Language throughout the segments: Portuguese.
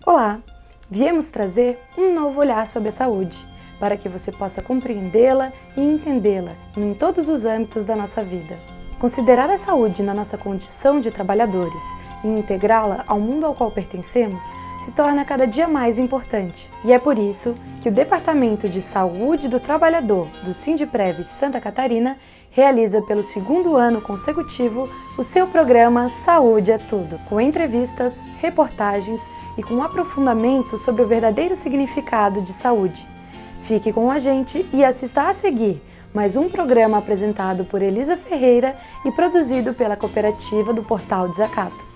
Olá! Viemos trazer um novo olhar sobre a saúde, para que você possa compreendê-la e entendê-la em todos os âmbitos da nossa vida. Considerar a saúde na nossa condição de trabalhadores e integrá-la ao mundo ao qual pertencemos se torna cada dia mais importante. E é por isso que o Departamento de Saúde do Trabalhador do Sindprev Santa Catarina realiza pelo 2º ano consecutivo o seu programa Saúde é Tudo, com entrevistas, reportagens e com aprofundamento sobre o verdadeiro significado de saúde. Fique com a gente e assista a seguir mais um programa apresentado por Elisa Ferreira e produzido pela cooperativa do Portal Desacato.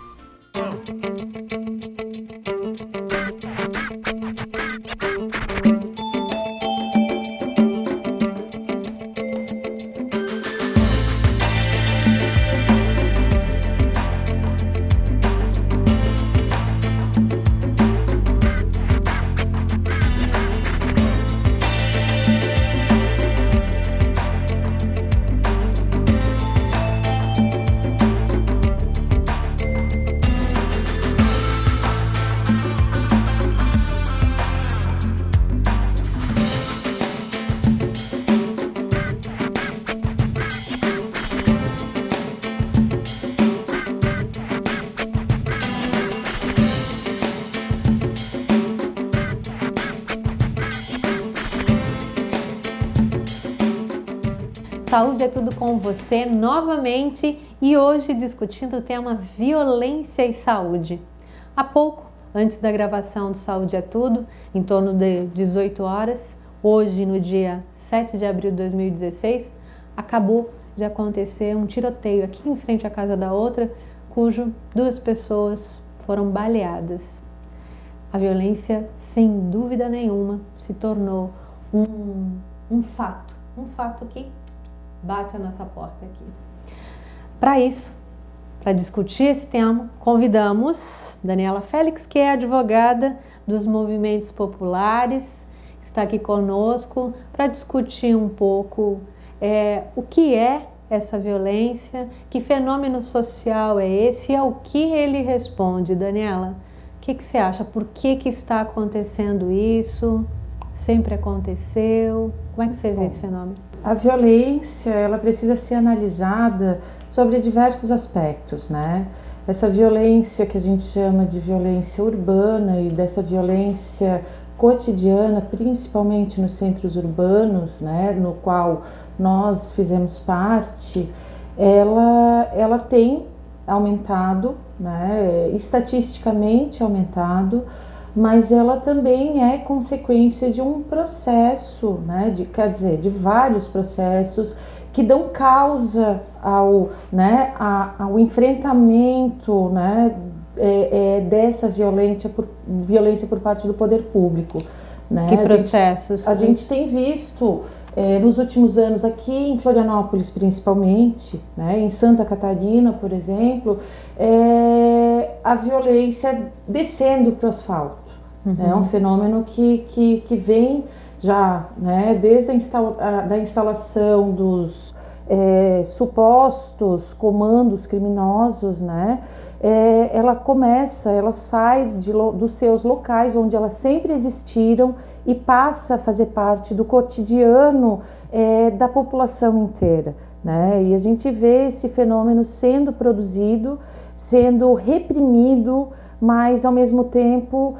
Saúde é tudo com você novamente e hoje discutindo o tema violência e saúde. Há pouco, antes da gravação do Saúde é Tudo, em torno de 18 horas, hoje no dia 7 de abril de 2016, acabou de acontecer um tiroteio aqui em frente à casa da outra, cujo 2 pessoas foram baleadas. A violência, sem dúvida nenhuma, se tornou um fato que bate a nossa porta aqui. Para isso, para discutir esse tema, convidamos Daniela Félix, que é advogada dos movimentos populares, está aqui conosco para discutir um pouco o que é essa violência, que fenômeno social é esse e ao que ele responde. Daniela, o que você acha? Por que está acontecendo isso? Sempre aconteceu? Como é que você vê esse fenômeno? A violência, ela precisa ser analisada sobre diversos aspectos, né? Essa violência que a gente chama de violência urbana e dessa violência cotidiana, principalmente nos centros urbanos, né, no qual nós fizemos parte, ela tem aumentado, né, estatisticamente aumentado, mas ela também é consequência de um processo, né, de vários processos que dão causa ao enfrentamento, né, dessa violência por parte do poder público. Né? Que processos? A gente tem visto nos últimos anos aqui em Florianópolis principalmente, né, em Santa Catarina, por exemplo, a violência descendo para o asfalto. É um fenômeno que vem já, né, desde a instalação dos supostos comandos criminosos, né, ela sai dos seus locais onde elas sempre existiram e passa a fazer parte do cotidiano da população inteira, né, e a gente vê esse fenômeno sendo produzido, sendo reprimido, mas ao mesmo tempo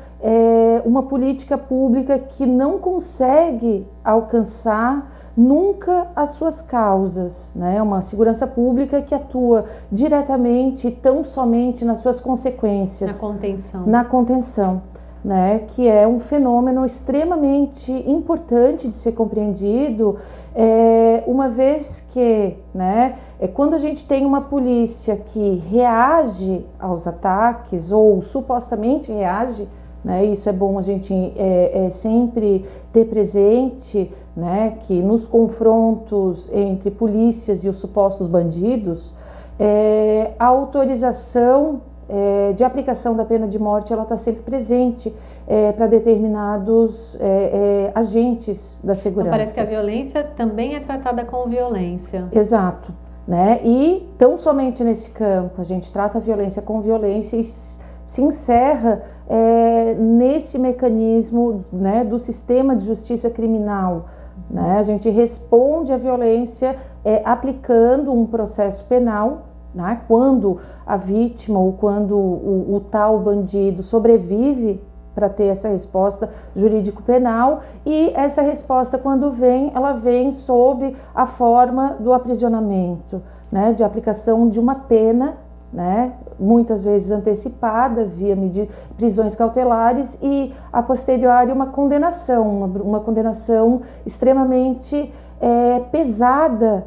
uma política pública que não consegue alcançar nunca as suas causas, né? Uma segurança pública que atua diretamente e tão somente nas suas consequências. Na contenção, né? Que é um fenômeno extremamente importante de ser compreendido, uma vez que, né, quando a gente tem uma polícia que reage aos ataques ou supostamente reage, né, isso é bom a gente sempre ter presente, né, que nos confrontos entre polícias e os supostos bandidos, a autorização de aplicação da pena de morte ela está sempre presente para determinados agentes da segurança. Então, parece que a violência também é tratada com violência. Exato. Né? E tão somente nesse campo a gente trata a violência com violência se encerra nesse mecanismo, né, do sistema de justiça criminal. Né? A gente responde à violência aplicando um processo penal, né? Quando a vítima ou quando o tal bandido sobrevive para ter essa resposta jurídico-penal, e essa resposta, quando vem, ela vem sob a forma do aprisionamento, né? De aplicação de uma pena, né? Muitas vezes antecipada via prisões cautelares, e a posteriori uma condenação extremamente pesada,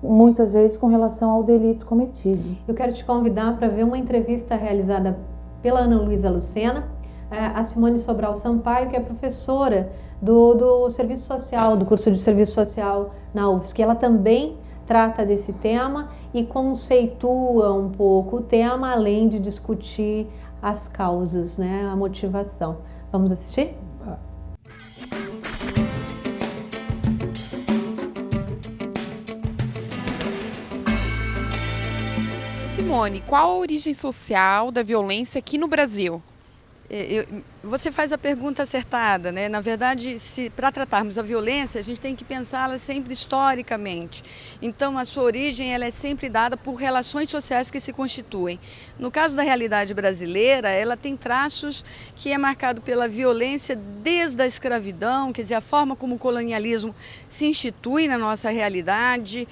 muitas vezes com relação ao delito cometido. Eu quero te convidar para ver uma entrevista realizada pela Ana Luísa Lucena, a Simone Sobral Sampaio, que é professora do Serviço Social, do curso de Serviço Social na UFSC. Ela também trata desse tema e conceitua um pouco o tema, além de discutir as causas, né, a motivação. Vamos assistir? Simone, qual a origem social da violência aqui no Brasil? Você faz a pergunta acertada, né? Na verdade, para tratarmos a violência, a gente tem que pensá-la sempre historicamente. Então, a sua origem ela é sempre dada por relações sociais que se constituem. No caso da realidade brasileira, ela tem traços que é marcado pela violência desde a escravidão, quer dizer, a forma como o colonialismo se institui na nossa realidade,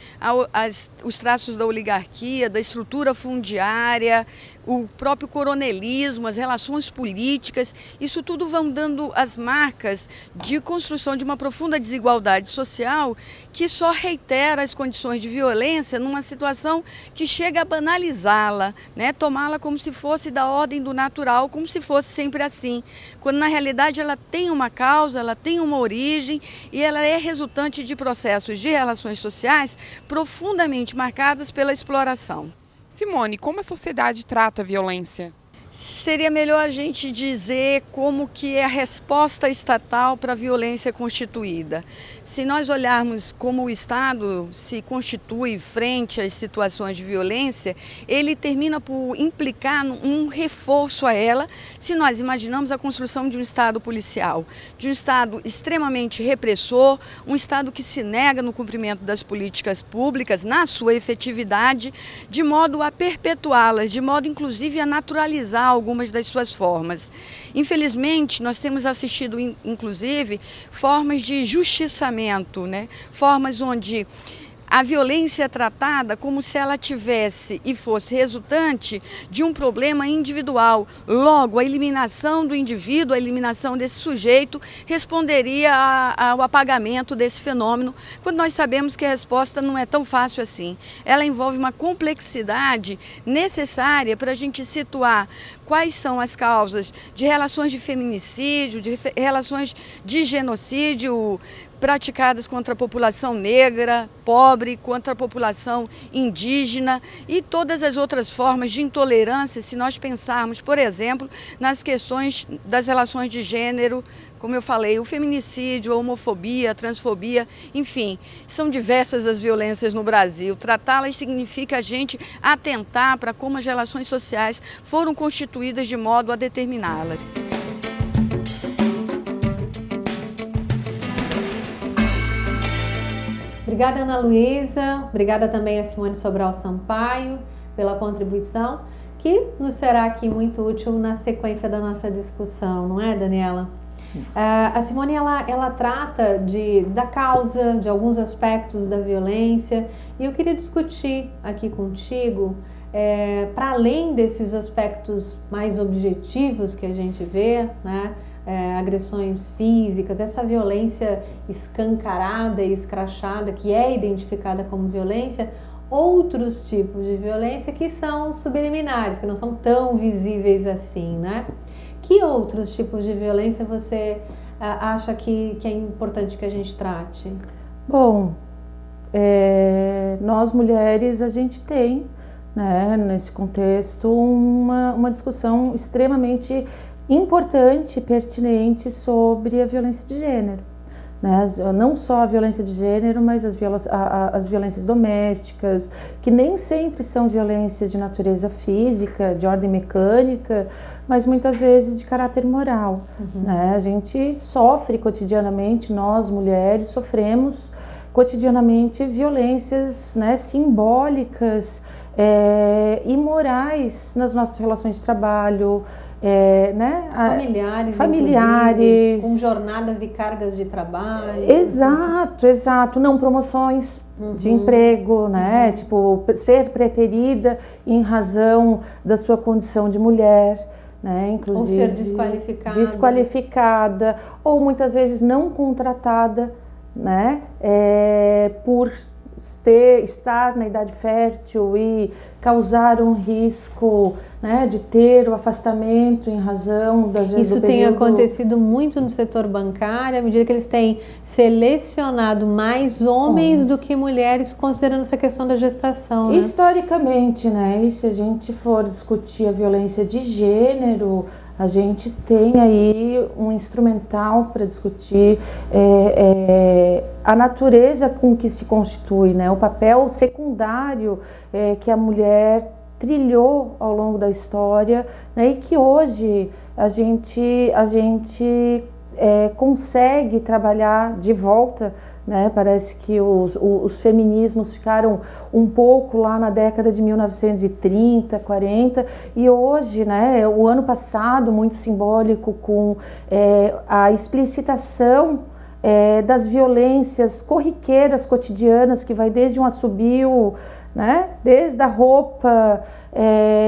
os traços da oligarquia, da estrutura fundiária, o próprio coronelismo, as relações políticas, isso tudo vão dando as marcas de construção de uma profunda desigualdade social que só reitera as condições de violência numa situação que chega a banalizá-la, né? Tomá-la como se fosse da ordem do natural, como se fosse sempre assim, quando na realidade ela tem uma causa, ela tem uma origem e ela é resultante de processos de relações sociais profundamente marcadas pela exploração. Simone, como a sociedade trata a violência? Seria melhor a gente dizer como que é a resposta estatal para a violência constituída. Se nós olharmos como o Estado se constitui frente às situações de violência, ele termina por implicar um reforço a ela, se nós imaginamos a construção de um Estado policial, de um Estado extremamente repressor, um Estado que se nega no cumprimento das políticas públicas, na sua efetividade, de modo a perpetuá-las, de modo inclusive a naturalizar algumas das suas formas. Infelizmente, nós temos assistido, inclusive, formas de justiçamento, né? Formas onde a violência é tratada como se ela tivesse e fosse resultante de um problema individual. Logo, a eliminação do indivíduo, a eliminação desse sujeito, responderia ao apagamento desse fenômeno, quando nós sabemos que a resposta não é tão fácil assim. Ela envolve uma complexidade necessária para a gente situar quais são as causas de relações de feminicídio, de relações de genocídio, praticadas contra a população negra, pobre, contra a população indígena e todas as outras formas de intolerância, se nós pensarmos, por exemplo, nas questões das relações de gênero, como eu falei, o feminicídio, a homofobia, a transfobia, enfim, são diversas as violências no Brasil. Tratá-las significa a gente atentar para como as relações sociais foram constituídas de modo a determiná-las. Obrigada, Ana Luísa. Obrigada também a Simone Sobral Sampaio pela contribuição, que nos será aqui muito útil na sequência da nossa discussão, não é, Daniela? A Simone, ela trata da causa, de alguns aspectos da violência, e eu queria discutir aqui contigo, para além desses aspectos mais objetivos que a gente vê, né? Agressões físicas, essa violência escancarada e escrachada que é identificada como violência, outros tipos de violência que são subliminares, que não são tão visíveis assim, né? Que outros tipos de violência você acha que é importante que a gente trate? Bom, nós mulheres, a gente tem, né, nesse contexto, uma discussão extremamente importante e pertinente sobre a violência de gênero, né? Não só a violência de gênero, mas as violências domésticas, que nem sempre são violências de natureza física, de ordem mecânica, mas muitas vezes de caráter moral. Né? A gente sofre cotidianamente, nós mulheres sofremos cotidianamente violências, né, simbólicas e morais nas nossas relações de trabalho, né? Familiares, com jornadas e cargas de trabalho. Exato, não promoções de emprego, né? Tipo, ser preterida em razão da sua condição de mulher, né? Inclusive, ou ser desqualificada, ou muitas vezes não contratada, né? Por estar na idade fértil e causar um risco, né, de ter o afastamento em razão do período. Isso tem acontecido muito no setor bancário, à medida que eles têm selecionado mais homens do que mulheres, considerando essa questão da gestação, né? Historicamente, né, e se a gente for discutir a violência de gênero, a gente tem aí um instrumental para discutir a natureza com que se constitui, né, o papel secundário que a mulher trilhou ao longo da história, né, e que hoje a gente consegue trabalhar de volta, né? Parece que os feminismos ficaram um pouco lá na década de 1930, 40, e hoje, né, o ano passado, muito simbólico, com a explicitação das violências corriqueiras, cotidianas, que vai desde um assobio, né, desde a roupa,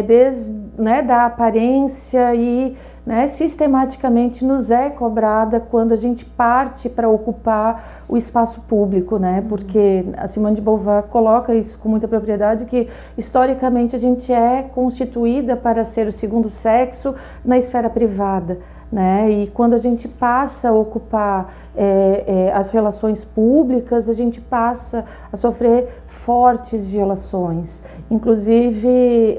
desde, né, da aparência e, né, sistematicamente nos é cobrada quando a gente parte para ocupar o espaço público, né? Porque a Simone de Beauvoir coloca isso com muita propriedade, que historicamente a gente é constituída para ser o segundo sexo na esfera privada, né? E quando a gente passa a ocupar as relações públicas, a gente passa a sofrer fortes violações. Inclusive,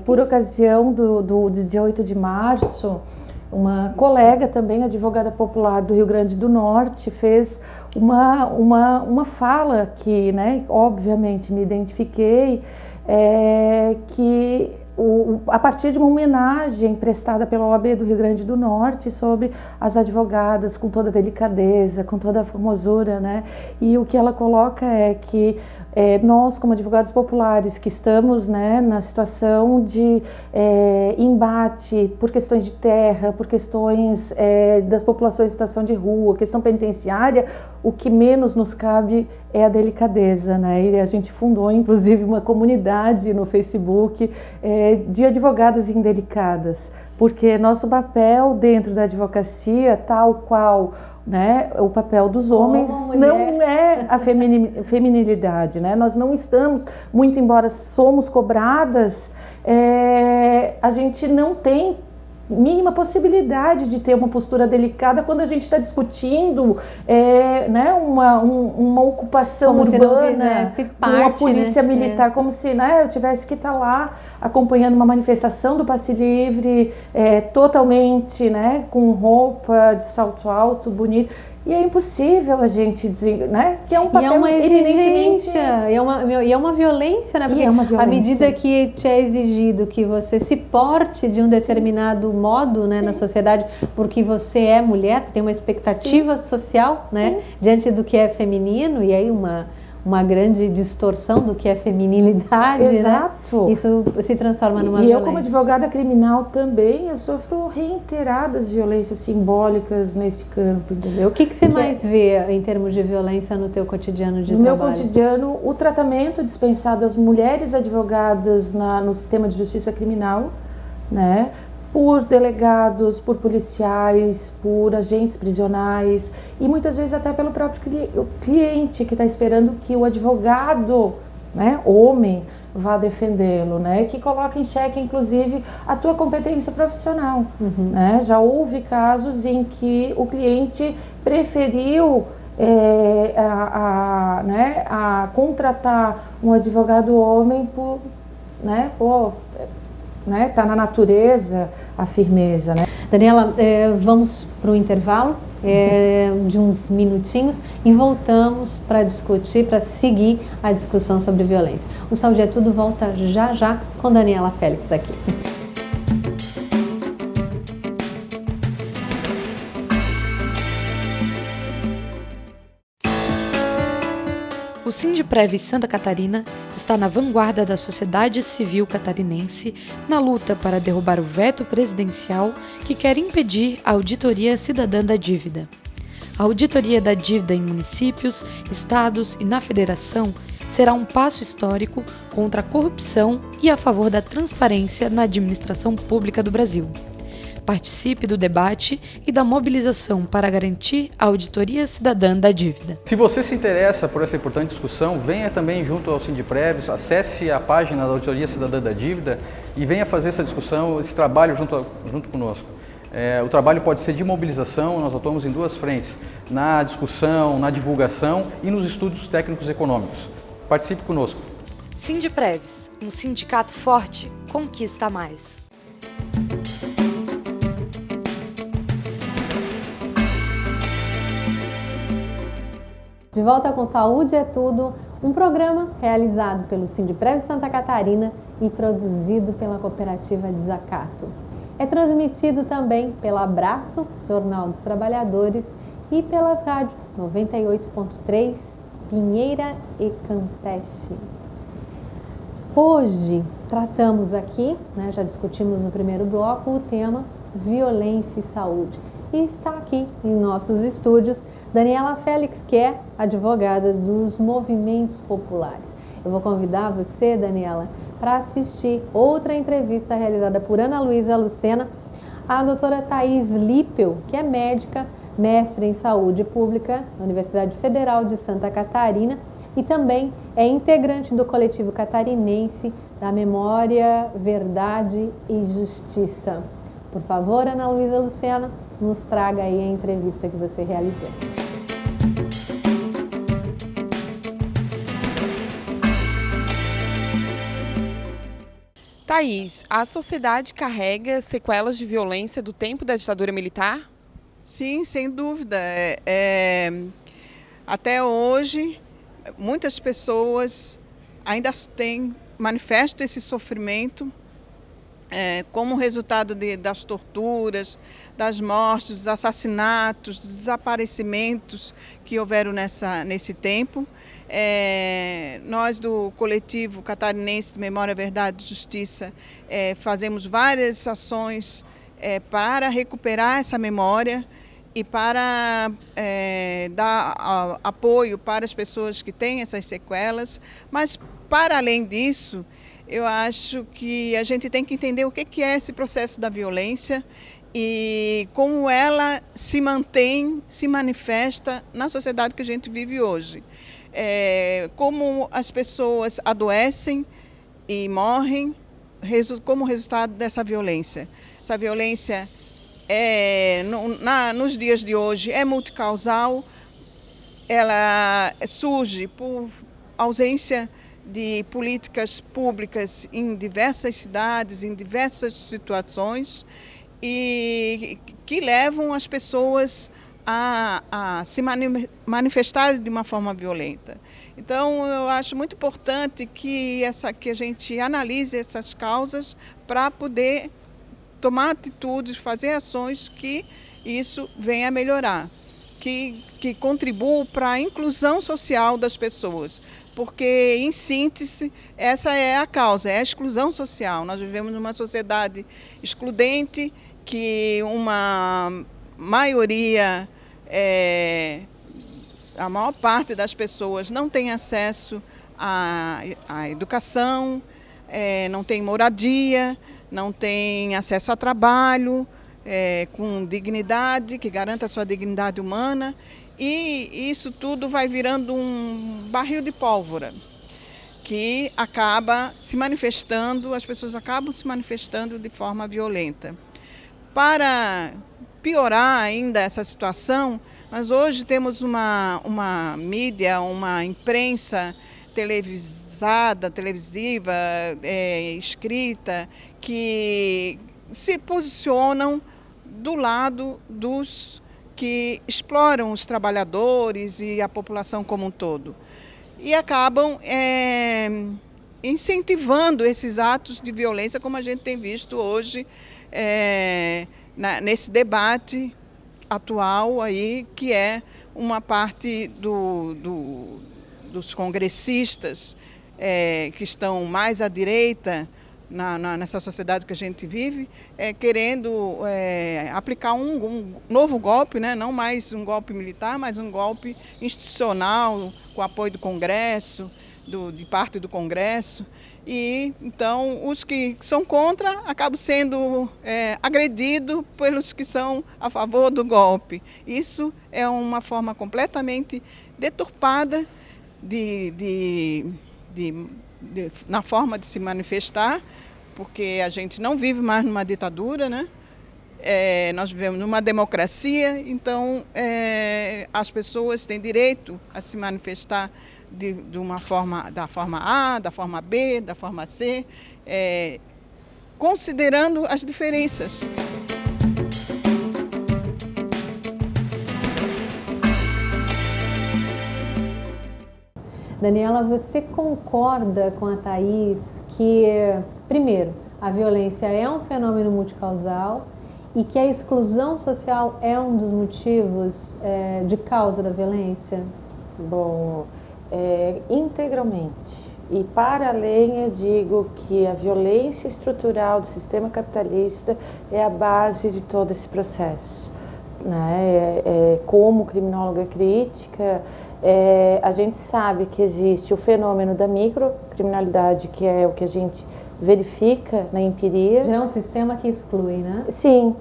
por ocasião do dia 8 de março, uma colega também, advogada popular do Rio Grande do Norte, fez uma fala que, né, obviamente me identifiquei, que a partir de uma homenagem prestada pela OAB do Rio Grande do Norte sobre as advogadas, com toda a delicadeza, com toda a formosura, né? E o que ela coloca é que nós, como advogados populares, que estamos, né, na situação de embate por questões de terra, por questões das populações em situação de rua, questão penitenciária, o que menos nos cabe é a delicadeza, né? E a gente fundou, inclusive, uma comunidade no Facebook de advogadas indelicadas, porque nosso papel dentro da advocacia, tal qual, né, o papel dos homens, não é a feminilidade, né? Nós não estamos, muito embora somos cobradas, a gente não tem mínima possibilidade de ter uma postura delicada quando a gente está discutindo né, uma ocupação como urbana, uma polícia né? militar, como se, né, eu tivesse que estar lá acompanhando uma manifestação do passe livre, totalmente, né, com roupa de salto alto, bonito. E é impossível a gente dizer, né, que é um papel exigência, e é uma violência, né? Porque à medida que te é exigido que você se porte de um determinado modo, né, na sociedade, porque você é mulher, tem uma expectativa social, né, diante do que é feminino, e aí uma grande distorção do que é feminilidade, exato, né? Isso se transforma numa violência. E eu, como advogada criminal também, eu sofro reiteradas violências simbólicas nesse campo, entendeu? O que você mais vê em termos de violência no teu cotidiano de trabalho? No meu cotidiano, o tratamento dispensado às mulheres advogadas no sistema de justiça criminal, né? Por delegados, por policiais, por agentes prisionais e muitas vezes até pelo próprio cliente que está esperando que o advogado, né, homem, vá defendê-lo, né, que coloca em xeque inclusive a tua competência profissional. Né? Já houve casos em que o cliente preferiu a contratar um advogado homem por, né, tá na natureza, a firmeza, né? Daniela, vamos para o intervalo de uns minutinhos e voltamos para discutir, para seguir a discussão sobre violência. O Saúde é Tudo volta já já com Daniela Félix aqui. O Sindprev Santa Catarina está na vanguarda da sociedade civil catarinense na luta para derrubar o veto presidencial que quer impedir a auditoria cidadã da dívida. A auditoria da dívida em municípios, estados e na federação será um passo histórico contra a corrupção e a favor da transparência na administração pública do Brasil. Participe do debate e da mobilização para garantir a auditoria cidadã da dívida. Se você se interessa por essa importante discussão, venha também junto ao Sindprev, acesse a página da Auditoria Cidadã da Dívida e venha fazer essa discussão, esse trabalho junto conosco. O trabalho pode ser de mobilização, nós atuamos em duas frentes, na discussão, na divulgação e nos estudos técnicos econômicos. Participe conosco. Sindprevs, um sindicato forte, conquista mais. De volta com Saúde é Tudo, um programa realizado pelo Sindprev Santa Catarina e produzido pela cooperativa Desacato. É transmitido também pela Abraço, Jornal dos Trabalhadores, e pelas rádios 98.3, Pinheira e Campeche. Hoje tratamos aqui, já discutimos no primeiro bloco, o tema violência e saúde. E está aqui em nossos estúdios Daniela Félix, que é advogada dos movimentos populares. Eu vou convidar você, Daniela, para assistir outra entrevista realizada por Ana Luísa Lucena, a doutora Thaís Lippel, que é médica, mestre em saúde pública na Universidade Federal de Santa Catarina e também é integrante do coletivo catarinense da Memória, Verdade e Justiça. Por favor, Ana Luísa Lucena, nos traga aí a entrevista que você realizou. Thaís, a sociedade carrega sequelas de violência do tempo da ditadura militar? Sim, sem dúvida. Até hoje, muitas pessoas ainda manifestam esse sofrimento como resultado das torturas, das mortes, dos assassinatos, dos desaparecimentos que houveram nesse tempo. Nós do coletivo catarinense de Memória, Verdade e Justiça fazemos várias ações para recuperar essa memória e para dar apoio para as pessoas que têm essas sequelas, mas para além disso, eu acho que a gente tem que entender o que é esse processo da violência e como ela se mantém, se manifesta na sociedade que a gente vive hoje. Como as pessoas adoecem e morrem como resultado dessa violência. Essa violência nos dias de hoje é multicausal, ela surge por ausência de políticas públicas em diversas cidades, em diversas situações, e que levam as pessoas a se manifestarem de uma forma violenta. Então, eu acho muito importante que a gente analise essas causas para poder tomar atitudes, fazer ações que isso venha a melhorar, que contribuam para a inclusão social das pessoas. Porque, em síntese, essa é a causa, é a exclusão social. Nós vivemos numa sociedade excludente, que uma maioria, a maior parte das pessoas não tem acesso à educação, não tem moradia, não tem acesso a trabalho com dignidade, que garanta a sua dignidade humana. E isso tudo vai virando um barril de pólvora que acaba se manifestando, as pessoas acabam se manifestando de forma violenta. Para piorar ainda essa situação, nós hoje temos uma mídia, uma imprensa televisiva, escrita, que se posicionam do lado dos que exploram os trabalhadores e a população como um todo. E acabam incentivando esses atos de violência, como a gente tem visto hoje nesse debate atual aí, que é uma parte dos congressistas que estão mais à direita nessa sociedade que a gente vive, querendo aplicar um novo golpe, né? Não mais um golpe militar, mas um golpe institucional, com apoio do Congresso, de parte do Congresso. E então os que são contra acabam sendo agredidos pelos que são a favor do golpe. Isso é uma forma completamente deturpada na forma de se manifestar, porque a gente não vive mais numa ditadura, né? Nós vivemos numa democracia, então as pessoas têm direito a se manifestar da forma A, da forma B, da forma C, considerando as diferenças. Daniela, você concorda com a Thaís que, primeiro, a violência é um fenômeno multicausal e que a exclusão social é um dos motivos de causa da violência? Bom, integralmente. E para além, eu digo que a violência estrutural do sistema capitalista é a base de todo esse processo, né? Como criminóloga crítica, a gente sabe que existe o fenômeno da microcriminalidade, que é o que a gente verifica na empiria. Já é um sistema que exclui, né? Sim,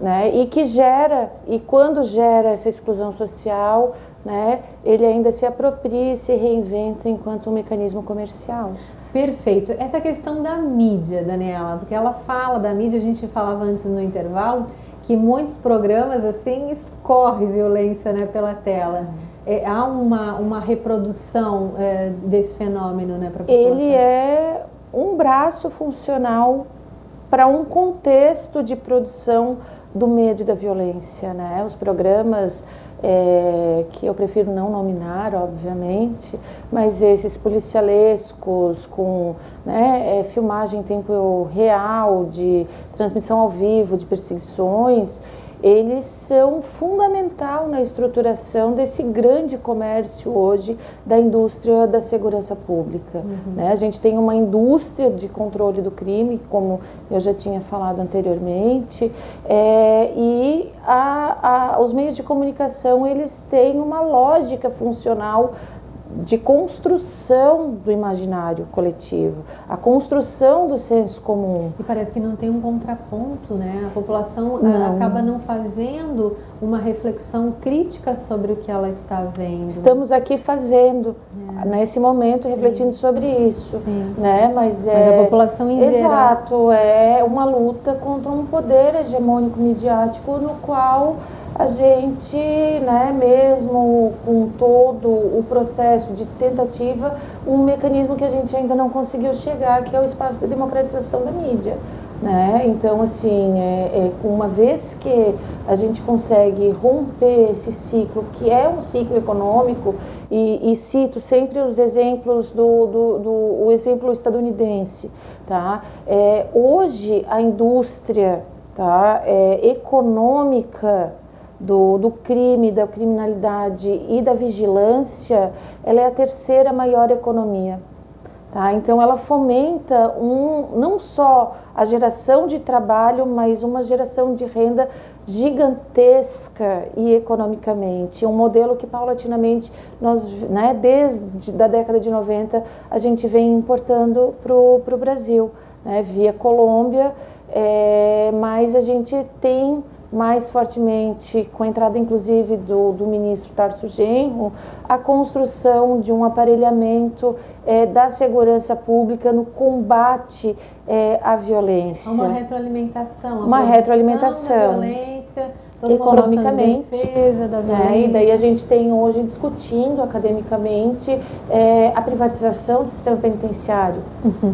né? E quando gera essa exclusão social, né, ele ainda se apropria e se reinventa enquanto um mecanismo comercial. Perfeito. Essa questão da mídia, Daniela, porque ela fala da mídia, a gente falava antes no intervalo, que muitos programas assim escorre violência, né, pela tela. Há uma reprodução desse fenômeno, né, para a população? Ele é um braço funcional para um contexto de produção do medo e da violência, né? Os programas que eu prefiro não nominar, obviamente, mas esses policialescos com, né, filmagem em tempo real, de transmissão ao vivo, de perseguições, eles são fundamental na estruturação desse grande comércio hoje da indústria da segurança pública. Né? A gente tem uma indústria de controle do crime, como eu já tinha falado anteriormente, e os meios de comunicação, eles têm uma lógica funcional de construção do imaginário coletivo, a construção do senso comum. E parece que não tem um contraponto, né? A população acaba não fazendo uma reflexão crítica sobre o que ela está vendo. Estamos aqui fazendo, nesse momento, sim, refletindo sobre isso. Sim. Né? Mas a população em geral... Exato, é uma luta contra um poder hegemônico midiático no qual a gente, né, mesmo com todo o processo de tentativa, um mecanismo que a gente ainda não conseguiu chegar, que é o espaço da democratização da mídia. Né? Então, assim, uma vez que a gente consegue romper esse ciclo, que é um ciclo econômico, e cito sempre os exemplos o exemplo estadunidense, tá? Hoje, a indústria, tá, econômica do crime, da criminalidade e da vigilância, ela é a terceira maior economia. Tá? Então ela fomenta não só a geração de trabalho, mas uma geração de renda gigantesca e economicamente. Um modelo que paulatinamente nós, né, desde a década de 90, a gente vem importando para o Brasil, né, via Colômbia, mas a gente tem mais fortemente, com a entrada inclusive do ministro Tarso Genro, a construção de um aparelhamento da segurança pública no combate à violência. Uma retroalimentação. Uma retroalimentação. Da violência violência, toda uma produção de defesa da violência. E daí a gente tem hoje discutindo academicamente a privatização do sistema penitenciário.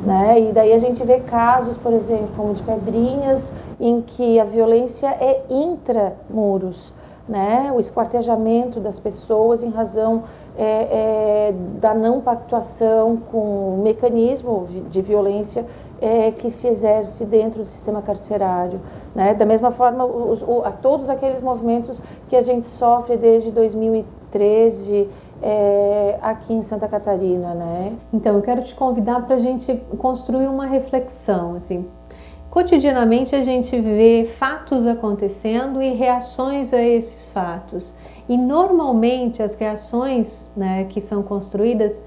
Né? E daí a gente vê casos, por exemplo, como de Pedrinhas, em que a violência é intramuros. Né? O esquartejamento das pessoas em razão da não pactuação com o mecanismo de violência que se exerce dentro do sistema carcerário. Né? Da mesma forma, a todos aqueles movimentos que a gente sofre desde 2013 aqui em Santa Catarina. Né? Então, eu quero te convidar para a gente construir uma reflexão, assim. Cotidianamente a gente vê fatos acontecendo e reações a esses fatos. E normalmente as reações, né, que são construídas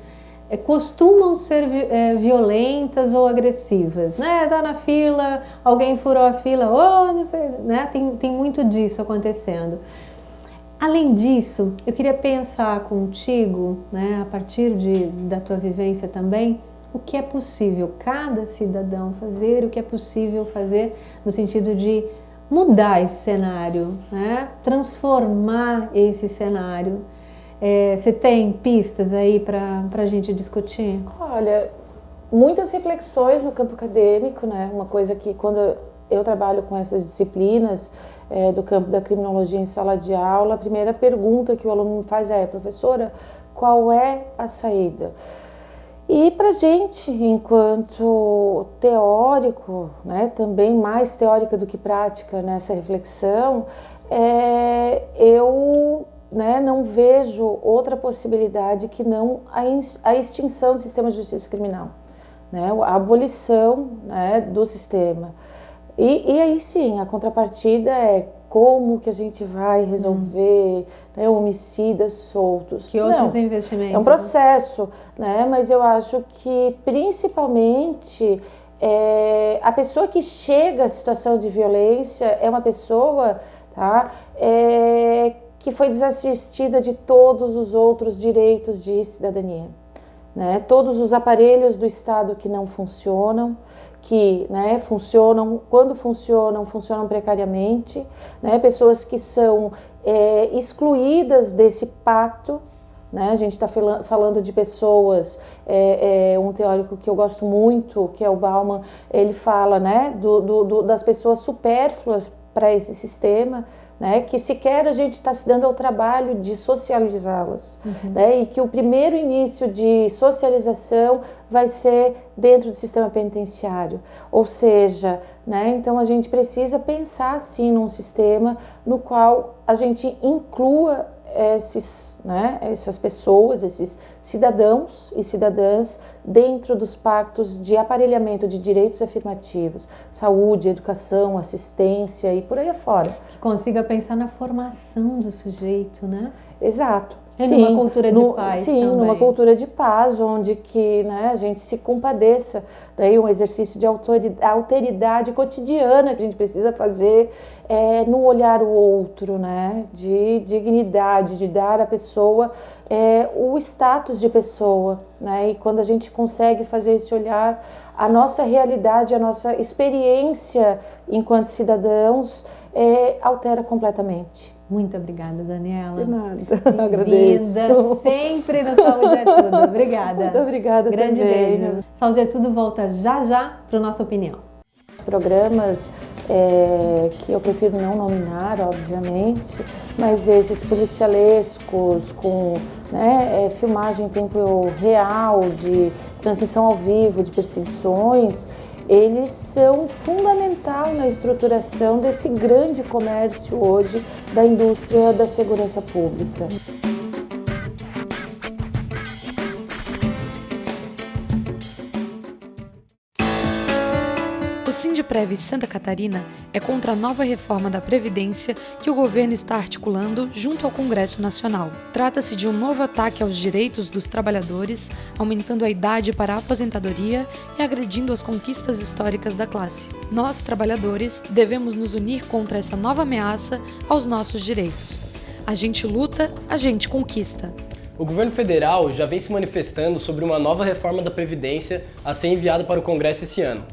costumam ser violentas ou agressivas. Né? Tá na fila, alguém furou a fila, não sei, né? Tem muito disso acontecendo. Além disso, eu queria pensar contigo, né, a partir da tua vivência também, o que é possível cada cidadão fazer, o que é possível fazer no sentido de mudar esse cenário, né? Transformar esse cenário. Você tem pistas aí para a gente discutir? Olha, muitas reflexões no campo acadêmico, né? Uma coisa que quando eu trabalho com essas disciplinas do campo da criminologia em sala de aula, a primeira pergunta que o aluno me faz professora, qual é a saída? E para a gente, enquanto teórico, né, também mais teórica do que prática nessa reflexão, eu não vejo outra possibilidade que não a extinção do sistema de justiça criminal, né, a abolição, né, do sistema. E aí sim, a contrapartida é como que a gente vai resolver homicidas soltos. Que outros investimentos? É um processo, né? Mas eu acho que principalmente a pessoa que chega à situação de violência é uma pessoa, tá, que foi desassistida de todos os outros direitos de cidadania. Né? Todos os aparelhos do Estado que não funcionam, que, né, funcionam, quando funcionam precariamente, né, pessoas que são excluídas desse pacto, né, a gente está falando de pessoas, um teórico que eu gosto muito, que é o Bauman, ele fala, né, das pessoas supérfluas para esse sistema, né, que sequer a gente está se dando ao trabalho de socializá-las, né, e que o primeiro início de socialização vai ser dentro do sistema penitenciário, ou seja, né, então a gente precisa pensar assim num sistema no qual a gente inclua essas pessoas, esses cidadãos e cidadãs dentro dos pactos de aparelhamento de direitos afirmativos, saúde, educação, assistência e por aí afora. Que consiga pensar na formação do sujeito, né? Exato. Numa cultura de paz também. Numa cultura de paz, onde que, né, a gente se compadeça, daí um exercício de alteridade cotidiana que a gente precisa fazer no olhar o outro, né, de dignidade, de dar à pessoa o status de pessoa, né, e quando a gente consegue fazer esse olhar, a nossa realidade, a nossa experiência enquanto cidadãos altera completamente. Muito obrigada, Daniela. De nada, agradeço. Sempre no Saúde é Tudo. Obrigada. Muito obrigada Grande também. beijo. Saúde é Tudo volta já para o Nossa Opinião. Programas que eu prefiro não nominar, obviamente, mas esses policialescos com, né, filmagem em tempo real, de transmissão ao vivo, de perseguições, eles são fundamental na estruturação desse grande comércio hoje da indústria da segurança pública. O Sindprev Santa Catarina é contra a nova reforma da Previdência que o governo está articulando junto ao Congresso Nacional. Trata-se de um novo ataque aos direitos dos trabalhadores, aumentando a idade para a aposentadoria e agredindo as conquistas históricas da classe. Nós, trabalhadores, devemos nos unir contra essa nova ameaça aos nossos direitos. A gente luta, a gente conquista. O governo federal já vem se manifestando sobre uma nova reforma da Previdência a ser enviada para o Congresso esse ano.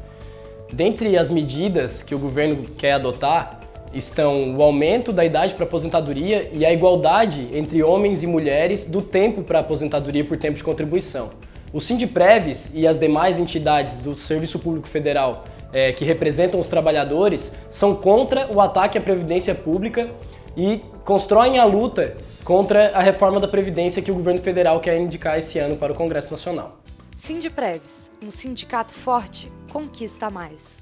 Dentre as medidas que o governo quer adotar estão o aumento da idade para aposentadoria e a igualdade entre homens e mulheres do tempo para aposentadoria por tempo de contribuição. O Sindipréves e as demais entidades do Serviço Público Federal que representam os trabalhadores são contra o ataque à Previdência Pública e constroem a luta contra a reforma da Previdência que o governo federal quer indicar esse ano para o Congresso Nacional. Sindipréves, um sindicato forte, conquista mais.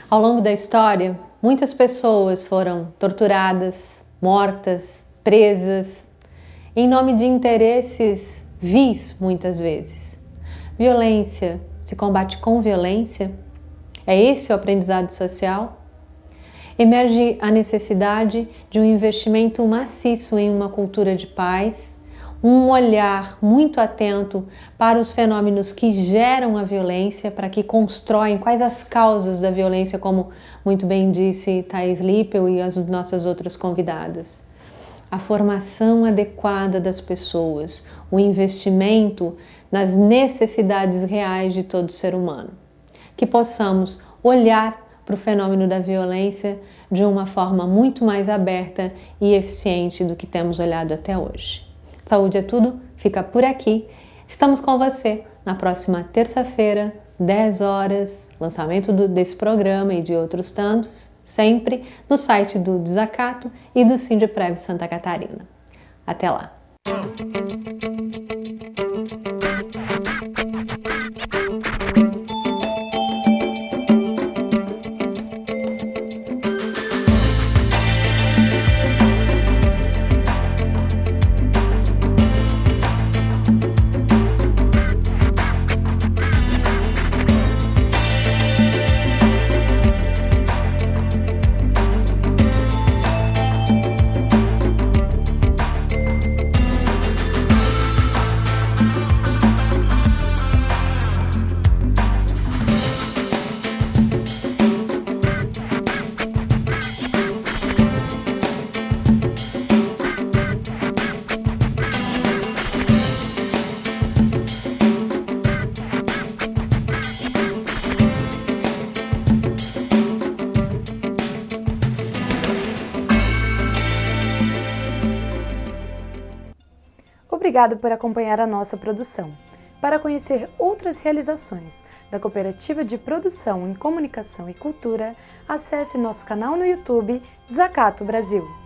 Ao longo da história, muitas pessoas foram torturadas, mortas, presas, em nome de interesses vis, muitas vezes. Violência se combate com violência? É esse o aprendizado social? Emerge a necessidade de um investimento maciço em uma cultura de paz, um olhar muito atento para os fenômenos que geram a violência, para que constroem quais as causas da violência, como muito bem disse Thaís Lippel e as nossas outras convidadas. A formação adequada das pessoas, o investimento nas necessidades reais de todo ser humano. Que possamos olhar para o fenômeno da violência de uma forma muito mais aberta e eficiente do que temos olhado até hoje. Saúde é Tudo fica por aqui. Estamos com você na próxima terça-feira, 10 horas, lançamento desse programa e de outros tantos, sempre no site do Desacato e do Sindipréves Santa Catarina. Até lá! Obrigado por acompanhar a nossa produção. Para conhecer outras realizações da Cooperativa de Produção em Comunicação e Cultura, acesse nosso canal no YouTube Desacato Brasil.